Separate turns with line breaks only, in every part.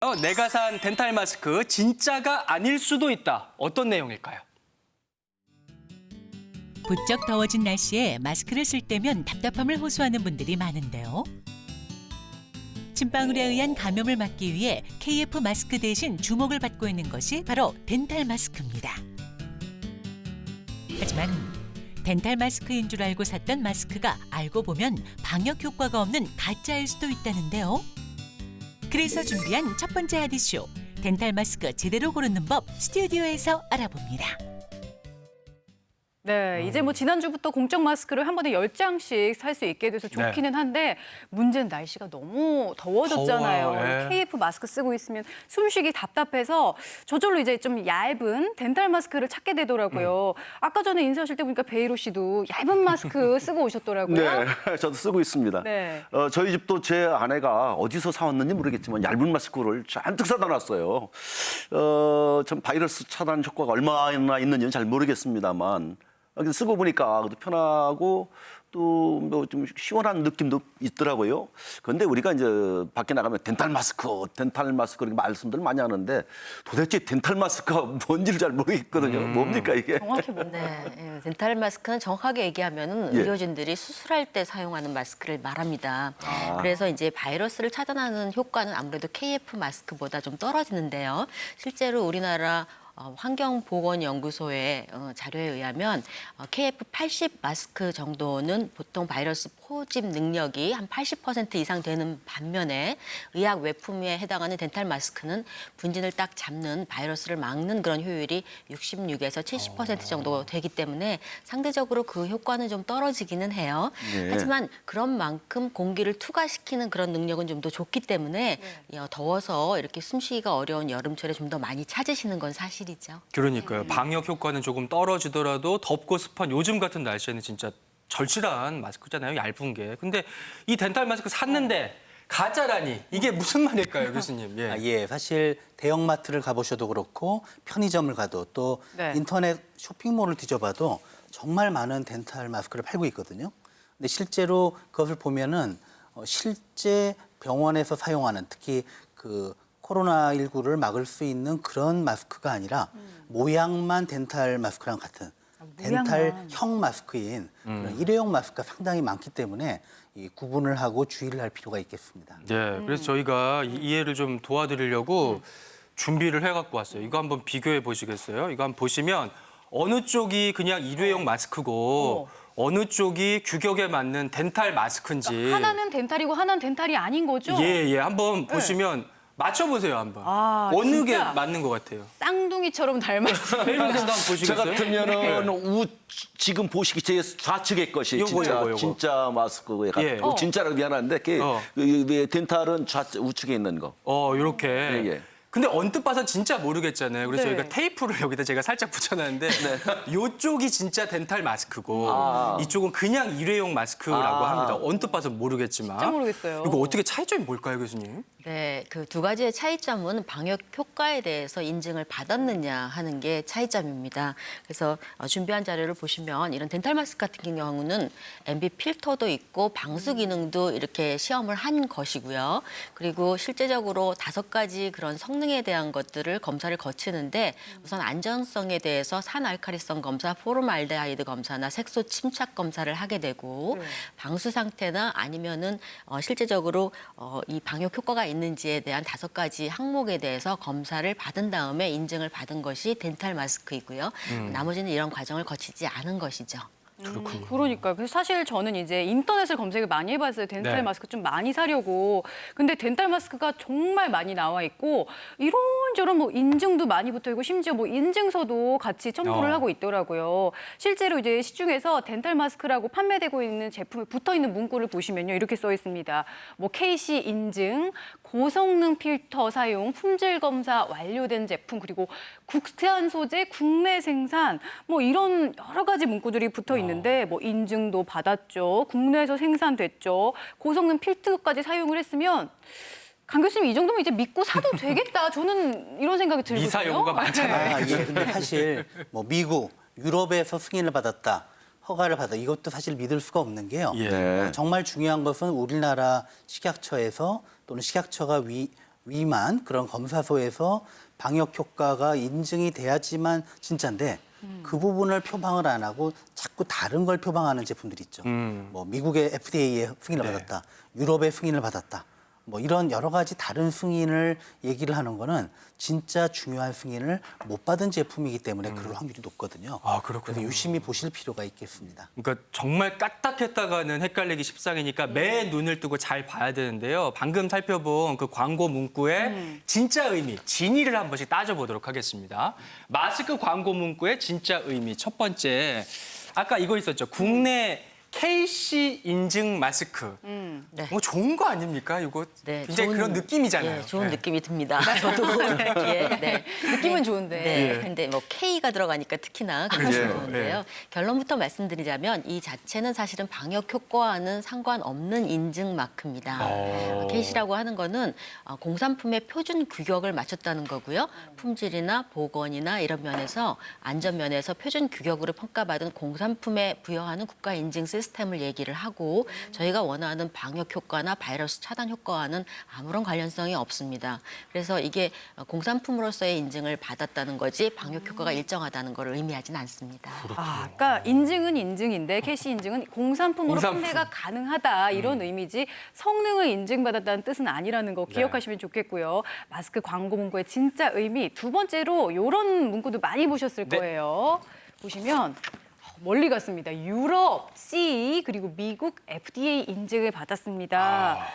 있는데요. 내가 산 덴탈 마스크 진짜가 아닐 수도 있다. 어떤 내용일까요?
부쩍 더워진 날씨에 마스크를 쓸 때면 답답함을 호소하는 분들이 많은데요. 침방울에 의한 감염을 막기 위해 KF 마스크 대신 주목을 받고 있는 것이 바로 덴탈 마스크입니다. 하지만 덴탈 마스크인 줄 알고 샀던 마스크가 알고 보면 방역 효과가 없는 가짜일 수도 있다는데요. 그래서 준비한 첫 번째 하디쇼, 덴탈 마스크 제대로 고르는 법 스튜디오에서 알아봅니다.
네, 이제 뭐 지난주부터 공적 마스크를 한 번에 10장씩 살 수 있게 돼서 좋기는 한데 문제는 날씨가 너무 더워졌잖아요.
더워요, 예.
KF 마스크 쓰고 있으면 숨쉬기 답답해서 저절로 이제 좀 얇은 덴탈 마스크를 찾게 되더라고요. 아까 전에 인사하실 때 보니까 베이로 씨도 얇은 마스크 쓰고 오셨더라고요.
네, 저도 쓰고 있습니다.
네.
저희 집도 제 아내가 어디서 사왔는지 모르겠지만 얇은 마스크를 잔뜩 사다 놨어요. 참 바이러스 차단 효과가 얼마나 있는지는 잘 모르겠습니다만 쓰고 보니까 편하고 또 뭐 좀 시원한 느낌도 있더라고요. 그런데 우리가 이제 밖에 나가면 덴탈 마스크 이렇게 말씀들 많이 하는데 도대체 덴탈 마스크가 뭔지를 잘 모르겠거든요. 뭡니까 이게?
정확히 뭔가.
네, 덴탈 마스크는 정확하게 얘기하면은
예.
의료진들이 수술할 때 사용하는 마스크를 말합니다. 그래서 이제 바이러스를 차단하는 효과는 아무래도 KF 마스크보다 좀 떨어지는데요. 실제로 우리나라 환경보건연구소의 자료에 의하면 KF80 마스크 정도는 보통 바이러스 포집 능력이 한 80% 이상 되는 반면에 의학 외품에 해당하는 덴탈 마스크는 분진을 딱 잡는 바이러스를 막는 그런 효율이 66에서 70% 정도 되기 때문에 상대적으로 그 효과는 좀 떨어지기는 해요.
네.
하지만 그런 만큼 공기를 투과시키는 그런 능력은 좀 더 좋기 때문에 더워서 이렇게 숨쉬기가 어려운 여름철에 좀 더 많이 찾으시는 건 사실이죠.
그러니까요. 방역 효과는 조금 떨어지더라도 덥고 습한 요즘 같은 날씨에는 진짜 절실한 마스크잖아요. 얇은 게. 근데 이 덴탈 마스크 샀는데 가짜라니 이게 무슨 말일까요, 교수님? 예.
예, 사실 대형마트를 가보셔도 그렇고 편의점을 가도 또
네.
인터넷 쇼핑몰을 뒤져봐도 정말 많은 덴탈 마스크를 팔고 있거든요. 근데 실제로 그것을 보면은 실제 병원에서 사용하는 특히 그 코로나19를 막을 수 있는 그런 마스크가 아니라 모양만 덴탈 마스크랑 같은
모양만.
덴탈형 마스크인 그런 일회용 마스크가 상당히 많기 때문에 이 구분을 하고 주의를 할 필요가 있겠습니다.
네, 그래서 저희가 이해를 좀 도와드리려고 준비를 해갖고 왔어요. 이거 한번 비교해 보시겠어요? 이거 한번 보시면 어느 쪽이 그냥 일회용 마스크고 어느 쪽이 규격에 맞는 덴탈 마스크인지.
하나는 덴탈이고 하나는 덴탈이 아닌 거죠?
예, 한번 보시면 맞춰보세요, 한번.
아,
어느 게
진짜?
맞는 것 같아요?
쌍둥이처럼 닮았어요.
베이로 선도 한번
저
보시겠어요?
같으면은 지금 보시기 제 좌측의 것이
요거.
진짜 마스크에 같고
예.
진짜로 미안한데 덴탈은 우측에 있는 거.
이렇게.
예.
근데 언뜻 봐선 진짜 모르겠잖아요. 그래서
네.
저희가 테이프를 여기다 제가 살짝 붙여놨는데 이쪽이 진짜 덴탈 마스크고 이쪽은 그냥 일회용 마스크라고 합니다. 언뜻 봐선 모르겠지만.
진짜 모르겠어요.
이거 어떻게 차이점이 뭘까요, 교수님?
네, 그 두 가지의 차이점은 방역 효과에 대해서 인증을 받았느냐 하는 게 차이점입니다. 그래서 준비한 자료를 보시면 이런 덴탈 마스크 같은 경우는 MB 필터도 있고 방수 기능도 이렇게 시험을 한 것이고요. 그리고 실제적으로 5가지 그런 성능에 대한 것들을 검사를 거치는데 우선 안전성에 대해서 산알칼리성 검사, 포름알데하이드 검사나 색소 침착 검사를 하게 되고 방수 상태나 아니면은 실제적으로 이 방역 효과가 있는지에 대한 5가지 항목에 대해서 검사를 받은 다음에 인증을 받은 것이 덴탈 마스크이고요. 나머지는 이런 과정을 거치지 않은 것이죠.
그러니까요. 그래서 사실 저는 이제 인터넷을 검색을 많이 해봤어요. 덴탈
네.
마스크 좀 많이 사려고. 근데 덴탈 마스크가 정말 많이 나와 있고 이런저런 뭐 인증도 많이 붙어 있고 심지어 뭐 인증서도 같이 첨부를 하고 있더라고요. 실제로 이제 시중에서 덴탈 마스크라고 판매되고 있는 제품에 붙어 있는 문구를 보시면요. 이렇게 써 있습니다. 뭐 KC 인증, 고성능 필터 사용, 품질 검사 완료된 제품, 그리고 국산 소재 국내 생산 뭐 이런 여러 가지 문구들이 붙어 있는데 뭐 인증도 받았죠. 국내에서 생산됐죠. 고성능 필터까지 사용을 했으면 강 교수님 이 정도면 이제 믿고 사도 되겠다. 저는 이런 생각이 들거든요.
미사 여부가 많잖아요.
예, 근데 사실 뭐 미국, 유럽에서 승인을 받았다, 허가를 받아 이것도 사실 믿을 수가 없는 게요.
예.
정말 중요한 것은 우리나라 식약처에서 또는 식약처가 위만 그런 검사소에서 방역 효과가 인증이 돼야지만 진짜인데 그 부분을 표방을 안 하고 자꾸 다른 걸 표방하는 제품들이 있죠. 뭐 미국의 FDA의 승인을
네.
받았다, 유럽의 승인을 받았다. 뭐 이런 여러 가지 다른 승인을 얘기를 하는 거는 진짜 중요한 승인을 못 받은 제품이기 때문에 그럴 확률이 높거든요.
아, 그렇군요.
그래서 유심히 보실 필요가 있겠습니다.
그러니까 정말 까딱했다가는 헷갈리기 십상이니까 매 눈을 뜨고 잘 봐야 되는데요. 방금 살펴본 그 광고 문구의 진짜 의미, 진위를 한 번씩 따져보도록 하겠습니다. 마스크 광고 문구의 진짜 의미 첫 번째, 아까 이거 있었죠. 국내 KC 인증 마스크.
네.
뭐 좋은 거 아닙니까? 이거
네,
굉장히 그런 느낌이잖아요.
예, 좋은
네.
느낌이 듭니다. 저도 듣기에. 네.
느낌은 좋은데.
네. 근데 뭐 K가 들어가니까 특히나 굉장히
그렇죠.
좋은데요.
네.
결론부터 말씀드리자면 이 자체는 사실은 방역 효과와는 상관없는 인증 마크입니다. KC라고 하는 거는 공산품의 표준 규격을 맞췄다는 거고요. 품질이나 보건이나 이런 면에서 안전 면에서 표준 규격으로 평가받은 공산품에 부여하는 국가 인증 시스템을 얘기를 하고 저희가 원하는 방역 효과나 바이러스 차단 효과와는 아무런 관련성이 없습니다. 그래서 이게 공산품으로서의 인증을 받았다는 거지 방역 효과가 일정하다는 걸 의미하지는 않습니다.
아, 그러니까 인증은 인증인데 캐시 인증은 공산품으로
공산품.
판매가 가능하다 이런 의미지 성능을 인증받았다는 뜻은 아니라는 거 기억하시면 좋겠고요. 마스크 광고 문구의 진짜 의미 두 번째로 이런 문구도 많이 보셨을
네.
거예요. 보시면 멀리 갔습니다. 유럽 CE 그리고 미국 FDA 인증을 받았습니다.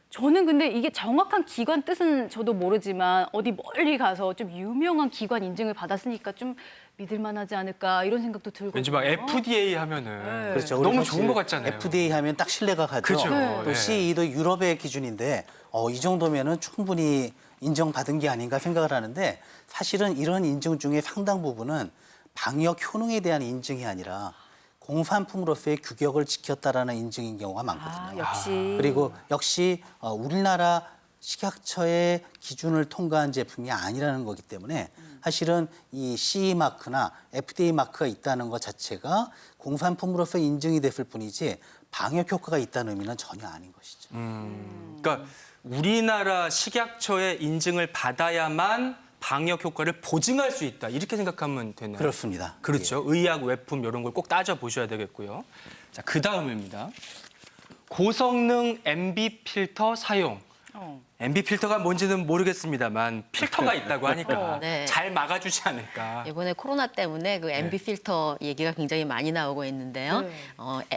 저는 근데 이게 정확한 기관 뜻은 저도 모르지만 어디 멀리 가서 좀 유명한 기관 인증을 받았으니까 좀 믿을만하지 않을까 이런 생각도 들고.
왠지 막 FDA 하면은
그렇죠.
너무
사실
좋은 것 같잖아요.
FDA 하면 딱 신뢰가 가죠.
그렇죠.
또
네.
CE도 유럽의 기준인데 이 정도면은 충분히 인정받은 게 아닌가 생각을 하는데 사실은 이런 인증 중에 상당 부분은 방역 효능에 대한 인증이 아니라 공산품으로서의 규격을 지켰다라는 인증인 경우가 많거든요.
아, 역시.
그리고 역시 우리나라 식약처의 기준을 통과한 제품이 아니라는 거기 때문에 사실은 이 CE 마크나 FDA 마크가 있다는 것 자체가 공산품으로서 인증이 됐을 뿐이지 방역 효과가 있다는 의미는 전혀 아닌 것이죠.
그러니까 우리나라 식약처의 인증을 받아야만 방역 효과를 보증할 수 있다. 이렇게 생각하면 되나요?
그렇습니다.
그렇죠. 의약, 외품 이런 걸 꼭 따져 보셔야 되겠고요. 자, 그다음입니다. 고성능 MB 필터 사용. MB 필터가 뭔지는 모르겠습니다만 필터가 있다고 하니까
네.
잘 막아주지 않을까.
이번에 코로나 때문에 그 MB 필터 얘기가 굉장히 많이 나오고 있는데요.
네.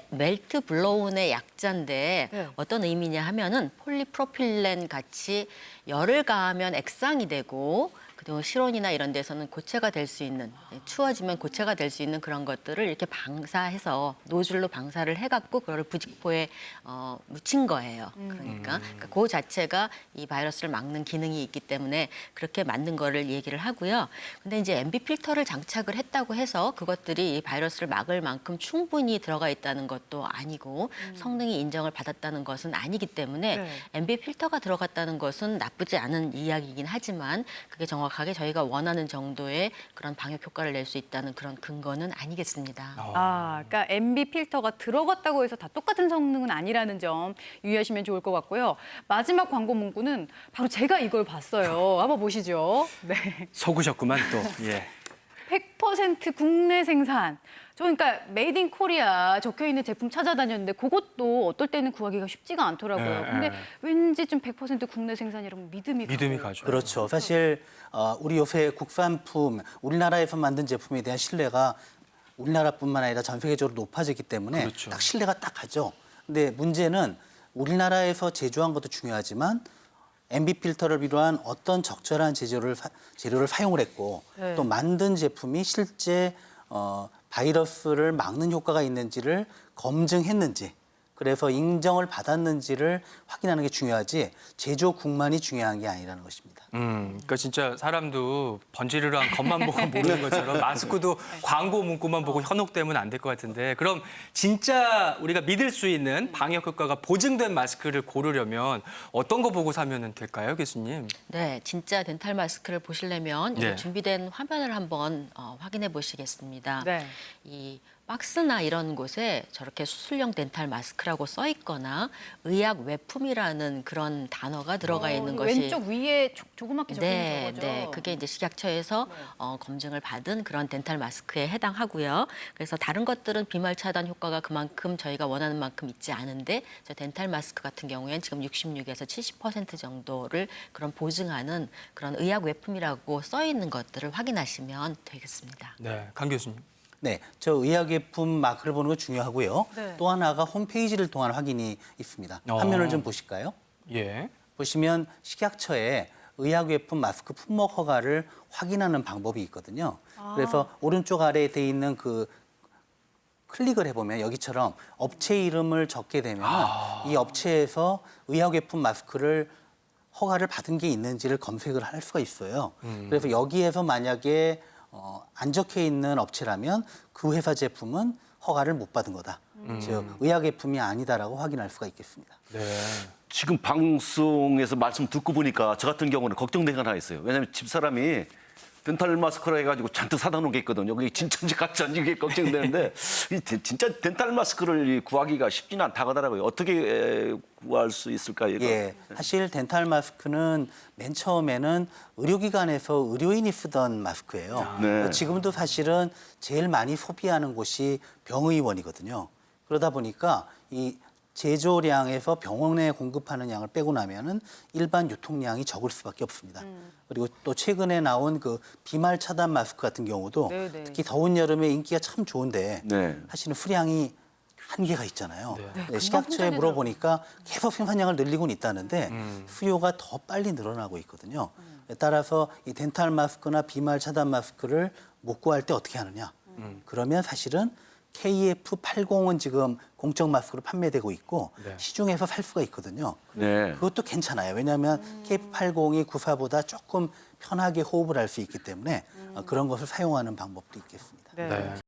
멜트 블로운의 약자인데
네.
어떤 의미냐 하면은 폴리프로필렌 같이 열을 가하면 액상이 되고 그리고 실온이나 이런 데서는 고체가 될 수 있는 추워지면 고체가 될 수 있는 그런 것들을 이렇게 방사해서 노즐로 방사를 해갖고 그걸 부직포에 묻힌 거예요. 그러니까 그 자체가 이 바이러스를 막는 기능이 있기 때문에 그렇게 만든 거를 얘기를 하고요. 근데 이제 MB 필터를 장착을 했다고 해서 그것들이 이 바이러스를 막을 만큼 충분히 들어가 있다는 것도 아니고 성능이 인정을 받았다는 것은 아니기 때문에
네.
MB 필터가 들어갔다는 것은 나쁘지 않은 이야기이긴 하지만 그게 정확하게 저희가 원하는 정도의 그런 방역 효과를 낼 수 있다는 그런 근거는 아니겠습니다.
아, 그러니까 MB 필터가 들어갔다고 해서 다 똑같은 성능은 아니라는 점 유의하시면 좋을 것 같고요. 마지막 광고 문구는 바로 제가 이걸 봤어요. 한번 보시죠. 네.
속으셨구만 또. 예.
100% 국내 생산. 저 그러니까 메이드 인 코리아 적혀 있는 제품 찾아다녔는데 그것도 어떨 때는 구하기가 쉽지가 않더라고요.
네,
근데
네.
왠지 좀 100% 국내 생산이라면 믿음이 가고요.
가죠.
그렇죠. 사실 우리 요새 국산품, 우리나라에서 만든 제품에 대한 신뢰가 우리나라뿐만 아니라 전 세계적으로 높아졌기 때문에
그렇죠.
딱 신뢰가 딱 가죠. 근데 문제는 우리나라에서 제조한 것도 중요하지만 MB 필터를 비롯한 어떤 적절한 재료를 사용을 했고
네.
또 만든 제품이 실제 바이러스를 막는 효과가 있는지를 검증했는지 그래서 인정을 받았는지를 확인하는 게 중요하지 제조국만이 중요한 게 아니라는 것입니다.
그러니까 진짜 사람도 번지르르한 겉만 보고 모르는 것처럼 마스크도 광고 문구만 보고 현혹되면 안 될 것 같은데 그럼 진짜 우리가 믿을 수 있는 방역 효과가 보증된 마스크를 고르려면 어떤 거 보고 사면 될까요, 교수님?
네, 진짜 덴탈 마스크를 보시려면
네.
이 준비된 화면을 한번 확인해 보시겠습니다.
네.
이 박스나 이런 곳에 저렇게 수술용 덴탈 마스크라고 써 있거나 의약 외품이라는 그런 단어가 들어가 있는 것이
왼쪽 위에 조그맣게 적혀 있는 거죠.
네, 그게 이제 식약처에서 검증을 받은 그런 덴탈 마스크에 해당하고요. 그래서 다른 것들은 비말 차단 효과가 그만큼 저희가 원하는 만큼 있지 않은데 저 덴탈 마스크 같은 경우에는 지금 66에서 70% 정도를 그런 보증하는 그런 의약 외품이라고 써 있는 것들을 확인하시면 되겠습니다.
네, 강 교수님.
네, 저 의약예품 마크를 보는 거 중요하고요.
네.
또 하나가 홈페이지를 통한 확인이 있습니다.
어.
화면을 좀 보실까요?
예.
보시면 식약처에 의약예품 마스크 품목 허가를 확인하는 방법이 있거든요. 그래서 오른쪽 아래에 돼 있는 그 클릭을 해보면 여기처럼 업체 이름을 적게 되면 이 업체에서 의약예품 마스크를 허가를 받은 게 있는지를 검색을 할 수가 있어요. 그래서 여기에서 만약에 안 적혀 있는 업체라면 그 회사 제품은 허가를 못 받은 거다. 즉 의약예품이 아니다라고 확인할 수가 있겠습니다.
네.
지금 방송에서 말씀 듣고 보니까 저 같은 경우는 걱정된 게 하나 있어요. 왜냐하면 집사람이 덴탈 마스크라 해가지고 잔뜩 사다 놓은 게 있거든요. 그게 진짜인지 가짜인지 이게 걱정되는데 진짜 덴탈 마스크를 구하기가 쉽지는 않다고 하더라고요. 어떻게 구할 수 있을까요? 이거?
예, 사실 덴탈 마스크는 맨 처음에는 의료기관에서 의료인이 쓰던 마스크예요.
네.
지금도 사실은 제일 많이 소비하는 곳이 병의원이거든요. 그러다 보니까 이 제조량에서 병원에 공급하는 양을 빼고 나면은 일반 유통량이 적을 수밖에 없습니다. 그리고 또 최근에 나온 그 비말 차단 마스크 같은 경우도
네네.
특히 더운 여름에 인기가 참 좋은데
네.
사실은 수량이 한계가 있잖아요.
금방
식약처에
품절되더라고요.
물어보니까 계속 생산량을 늘리고는 있다는데 수요가 더 빨리 늘어나고 있거든요. 따라서 이 덴탈 마스크나 비말 차단 마스크를 못 구할 때 어떻게 하느냐? 그러면 사실은 KF80은 지금 공적 마스크로 판매되고 있고
네.
시중에서 살 수가 있거든요.
네.
그것도 괜찮아요. 왜냐하면 KF80이 94보다 조금 편하게 호흡을 할 수 있기 때문에 그런 것을 사용하는 방법도 있겠습니다.
네.
네.